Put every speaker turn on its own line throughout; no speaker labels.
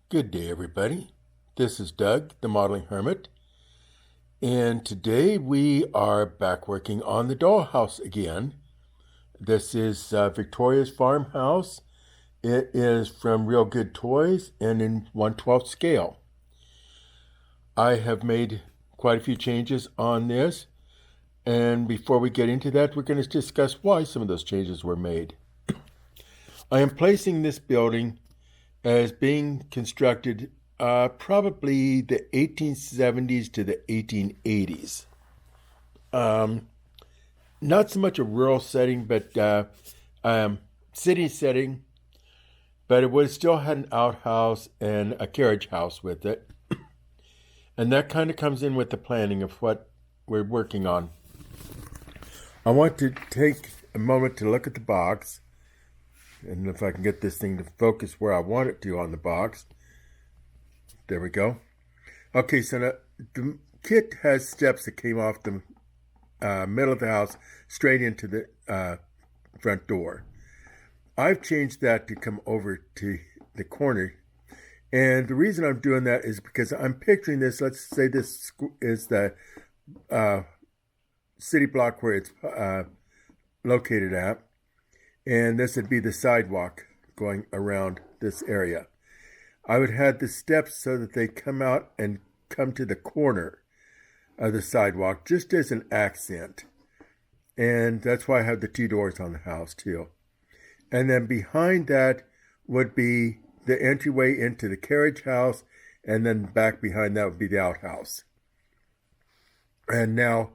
Good day, everybody. This is Doug, the Modeling Hermit, and today we are back working on the dollhouse again. This is Victoria's farmhouse. It is from Real Good Toys and in 1/12 scale. I have made quite a few changes on this, and before we get into that, we're going to discuss why some of those changes were made. I am placing this building as being constructed probably the 1870s to the 1880s. Not so much a rural setting, but city setting, but it would still had an outhouse and a carriage house with it. And that kind of comes in with the planning of what we're working on. I want to take a moment to look at the box, and if I can get this thing to focus where I want it to on the box. There we go. Okay, so now the kit has steps that came off the middle of the house straight into the front door. I've changed that to come over to the corner. And the reason I'm doing that is because I'm picturing this. Let's say this is the city block where it's located at. And this would be the sidewalk going around this area. I would have the steps so that they come out and come to the corner of the sidewalk just as an accent. And that's why I have the two doors on the house too. And then behind that would be the entryway into the carriage house, and then back behind that would be the outhouse. And now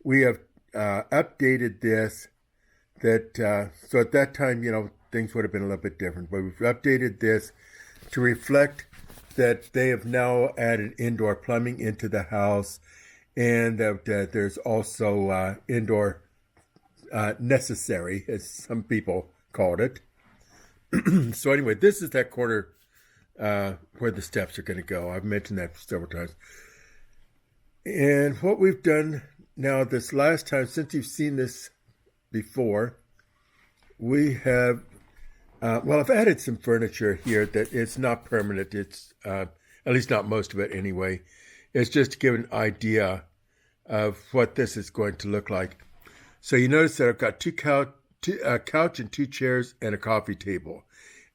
we have updated this so at that time, things would have been a little bit different, but we've updated this to reflect that they have now added indoor plumbing into the house, and that there's also indoor necessary, as some people called it. So anyway, this is that corner where the steps are going to go. I've mentioned that several times. And what we've done now this last time, since you've seen this before, we have I've added some furniture here that it's not permanent. It's at least not most of it anyway. It's just to give an idea of what this is going to look like. So you notice that I've got a couch and two chairs and a coffee table,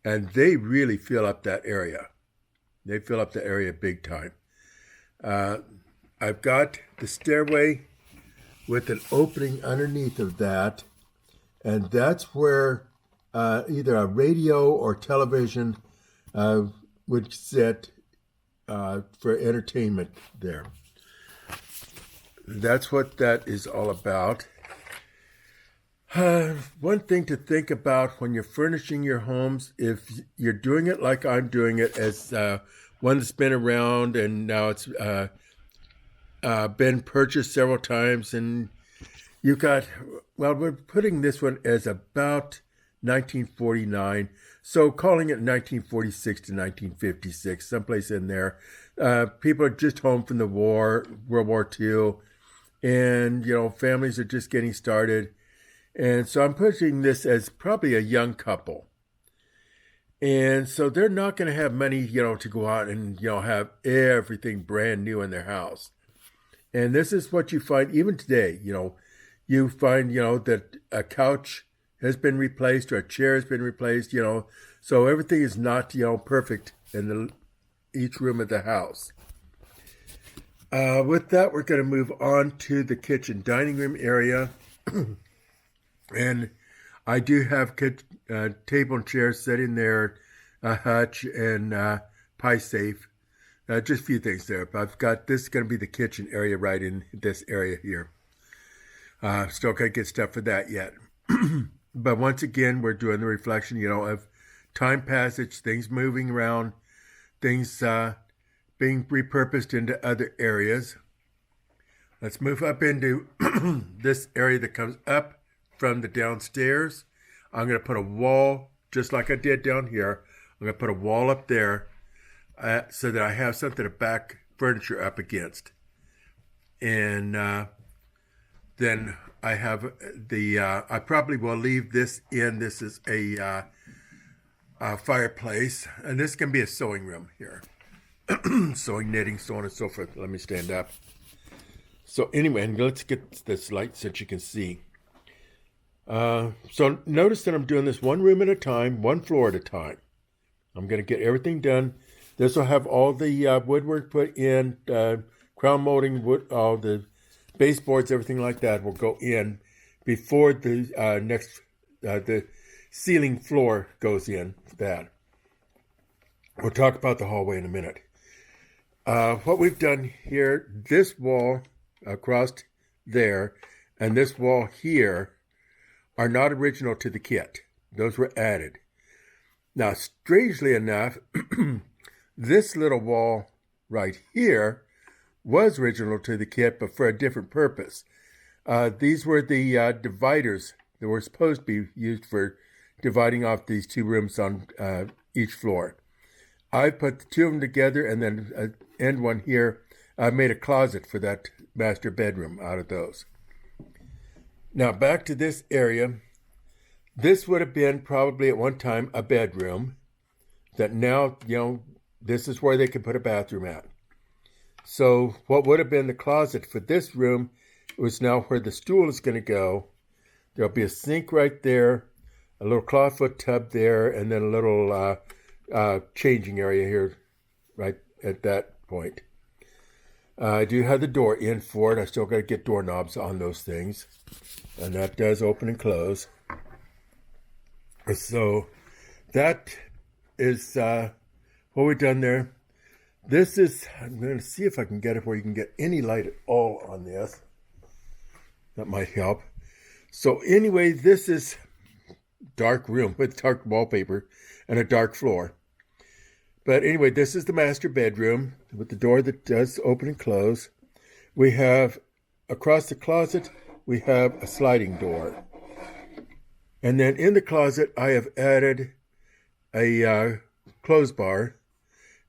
and they really fill up that area. They fill up the area big time. I've got the stairway with an opening underneath of that, and that's where either a radio or television would sit for entertainment there. That's what that is all about. One thing to think about when you're furnishing your homes, if you're doing it like I'm doing it, as one that's been around and now it's been purchased several times, and we're putting this one as about 1949, so calling it 1946 to 1956, someplace in there. People are just home from the war, World War II, and families are just getting started. And so I'm pushing this as probably a young couple. And so they're not going to have money, to go out and, have everything brand new in their house. And this is what you find even today. You find, that a couch has been replaced or a chair has been replaced, so everything is not, perfect in each room of the house. With that, we're going to move on to the kitchen dining room area. And I do have table and chairs set in there, a hutch and pie safe. Just a few things there. But I've got this going to be the kitchen area right in this area here. Still can't get stuff for that yet. But once again, we're doing the reflection, of time passage, things moving around, things being repurposed into other areas. Let's move up into this area that comes up from the downstairs. I'm going to put a wall, just like I did down here. I'm going to put a wall up there so that I have something to back furniture up against. And then I have I probably will leave this in. This is a fireplace. And this can be a sewing room here. Sewing, knitting, so on and so forth. Let me stand up. So anyway, and let's get this light so that you can see. So notice that I'm doing this one room at a time, one floor at a time. I'm going to get everything done. This will have all the woodwork put in, crown molding, wood, all the baseboards, everything like that will go in before the the ceiling floor goes in. That we'll talk about the hallway in a minute. What we've done here, this wall across there and this wall here are not original to the kit. Those were added. Now, strangely enough, this little wall right here was original to the kit, but for a different purpose. These were the dividers that were supposed to be used for dividing off these two rooms on each floor. I put the two of them together, and then end one here. I made a closet for that master bedroom out of those. Now back to this area. This would have been probably at one time a bedroom that now, this is where they could put a bathroom at. So what would have been the closet for this room was now where the stool is going to go. There'll be a sink right there, a little clawfoot tub there, and then a little changing area here right at that point. I do have the door in for it. I still got to get doorknobs on those things. And that does open and close. So that is what we've done there. This is, I'm going to see if I can get it where you can get any light at all on this. That might help. So anyway, this is dark room with dark wallpaper and a dark floor. But anyway, this is the master bedroom with the door that does open and close. We have, across the closet, we have a sliding door. And then in the closet, I have added a clothes bar.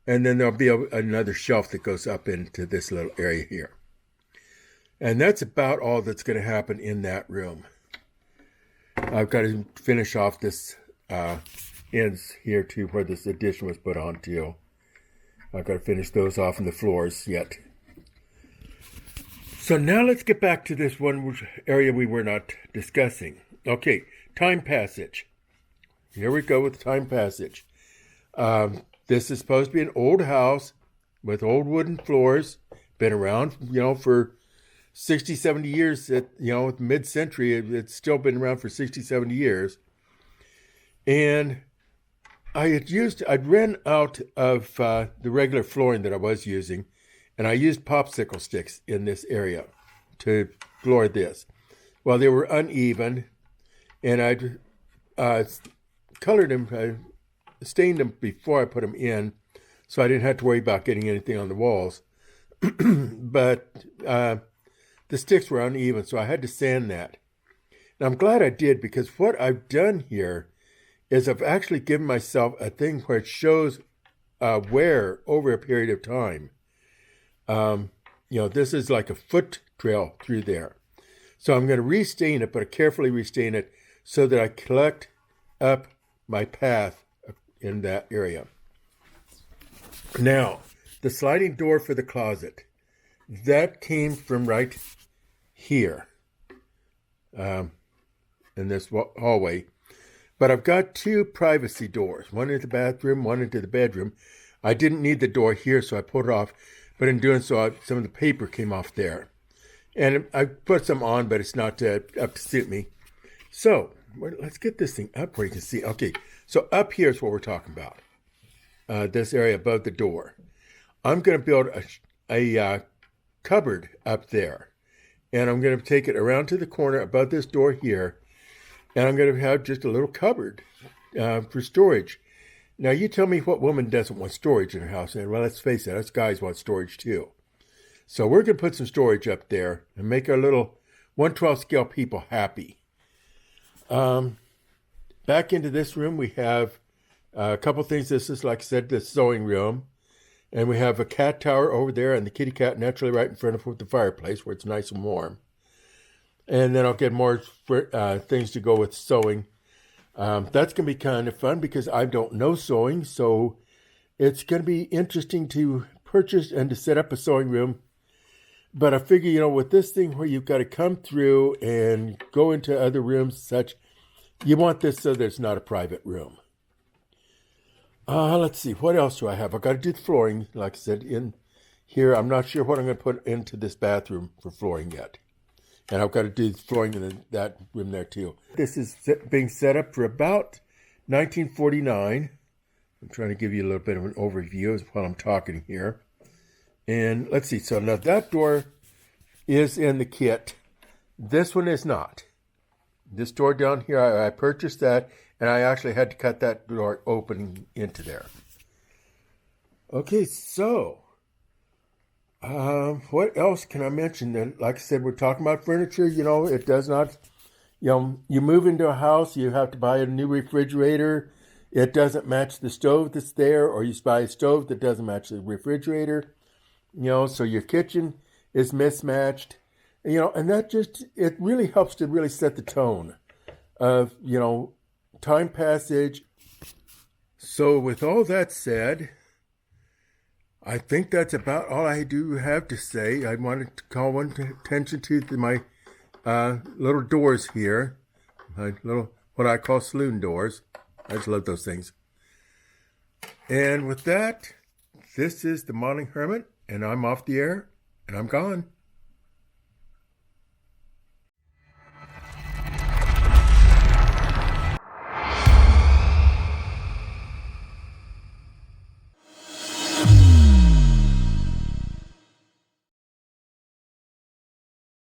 And then there'll be another shelf that goes up into this little area here. And that's about all that's going to happen in that room. I've got to finish off this ends here too, where this addition was put on too. I've got to finish those off in the floors yet. So now let's get back to this one area we were not discussing. Okay, time passage. Here we go with time passage. This is supposed to be an old house with old wooden floors. Been around, for 60, 70 years. Mid-century, it's still been around for 60, 70 years. And I'd ran out of the regular flooring that I was using, and I used popsicle sticks in this area to floor this. Well, they were uneven, and I'd colored them, stained them before I put them in, so I didn't have to worry about getting anything on the walls. But the sticks were uneven, so I had to sand that. And I'm glad I did, because what I've done here is I've actually given myself a thing where it shows wear over a period of time. This is like a foot trail through there. So I'm going to restain it, but I carefully restain it so that I collect up my path in that area. Now, the sliding door for the closet, that came from right here in this hallway. But I've got two privacy doors, one into the bathroom, one into the bedroom. I didn't need the door here, so I pulled it off. But in doing so, some of the paper came off there. And I put some on, but it's not up to suit me. So let's get this thing up where you can see. Okay, so up here is what we're talking about. This area above the door. I'm going to build a cupboard up there. And I'm going to take it around to the corner above this door here. And I'm going to have just a little cupboard for storage. Now, you tell me what woman doesn't want storage in her house. And well, let's face it, us guys want storage too. So we're going to put some storage up there and make our little 1/12 scale people happy. Back into this room, we have a couple things. This is, like I said, the sewing room. And we have a cat tower over there and the kitty cat naturally right in front of the fireplace where it's nice and warm. And then I'll get more things to go with sewing. That's going to be kind of fun because I don't know sewing, so it's going to be interesting to purchase and to set up a sewing room. But I figure, with this thing where you've got to come through and go into other rooms and such, you want this so that it's not a private room. Let's see, what else do I have? I've got to do the flooring, like I said, in here. I'm not sure what I'm going to put into this bathroom for flooring yet. And I've got to do the flooring in that room there too. This is being set up for about 1949. I'm trying to give you a little bit of an overview while I'm talking here. And let's see, so now that door is in the kit. This one is not. This door down here, I purchased that, and I actually had to cut that door open into there. Okay, so what else can I mention? And like I said, we're talking about furniture. It does not, you move into a house, you have to buy a new refrigerator. It doesn't match the stove that's there, or you buy a stove that doesn't match the refrigerator. So your kitchen is mismatched. And that it really helps to really set the tone of, time passage. So with all that said, I think that's about all I do have to say. I wanted to call attention to my little doors here, my little, what I call saloon doors. I just love those things. And with that, this is the Modeling Hermit, and I'm off the air, and I'm gone.